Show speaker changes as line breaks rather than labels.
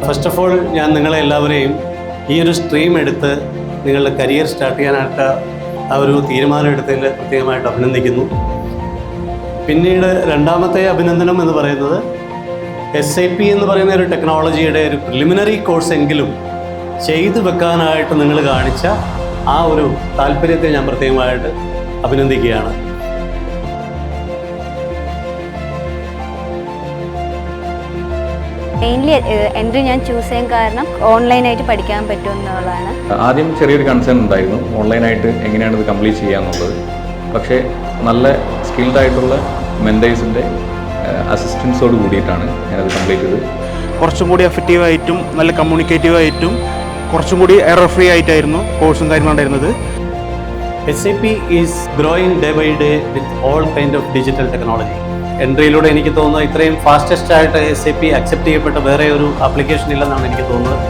First of all ഞാൻ നിങ്ങളെ എല്ലാവരെയും ഈ ഒരു സ്ട്രീം എടുത്ത് നിങ്ങളുടെ കരിയർ സ്റ്റാർട്ട് ചെയ്യാനായിട്ട് ആ ഒരു തീരുമാനം എടുത്തതിൽ പ്രത്യേകമായിട്ട് അഭിനന്ദിക്കുന്നു. പിന്നീട് രണ്ടാമത്തെ അഭിനന്ദനം എന്ന് പറയുന്നത് SAP എന്ന് പറയുന്ന ഒരു ടെക്നോളജിയുടെ ഒരു പ്രിലിമിനറി കോഴ്സ് എങ്കിലും ചെയ്തു വെക്കാനായിട്ട് നിങ്ങൾ കാണിച്ച ആ ഒരു താല്പര്യത്തെ ഞാൻ പ്രത്യേകമായിട്ട് അഭിനന്ദിക്കുകയാണ്.
മെയിൻലി എൻട്രി ഞാൻ ചൂസ് ചെയ്യാൻ കാരണം ഓൺലൈനായിട്ട് പഠിക്കാൻ പറ്റുമെന്നുള്ളതാണ്.
ആദ്യം ചെറിയൊരു കൺസേൺ ഉണ്ടായിരുന്നു ഓൺലൈനായിട്ട് എങ്ങനെയാണ് ഇത് കംപ്ലീറ്റ് ചെയ്യാന്നുള്ളത്. പക്ഷേ നല്ല സ്കിൽഡ് ആയിട്ടുള്ള മെൻറ്റേഴ്സിൻ്റെ അസിസ്റ്റൻസോട് കൂടിയിട്ടാണ് ഞാനത് കംപ്ലീറ്റ് ചെയ്തത്.
കുറച്ചും കൂടി എഫക്റ്റീവായിട്ടും നല്ല കമ്മ്യൂണിക്കേറ്റീവായിട്ടും കുറച്ചും കൂടി എറർ ഫ്രീ ആയിട്ടായിരുന്നു കോഴ്സും കാര്യങ്ങളുണ്ടായിരുന്നത്.
SAP is growing day by day with all kind of digital technology. എൻട്രിയിലൂടെ എനിക്ക് തോന്നുന്നത് ഇത്രയും ഫാസ്റ്റസ്റ്റ് ആയിട്ട് SAP അക്സെപ്റ്റ് ചെയ്യപ്പെട്ട വേറെ ഒരു ആപ്ലിക്കേഷൻ ഇല്ലെന്നാണ് എനിക്ക് തോന്നുന്നത്.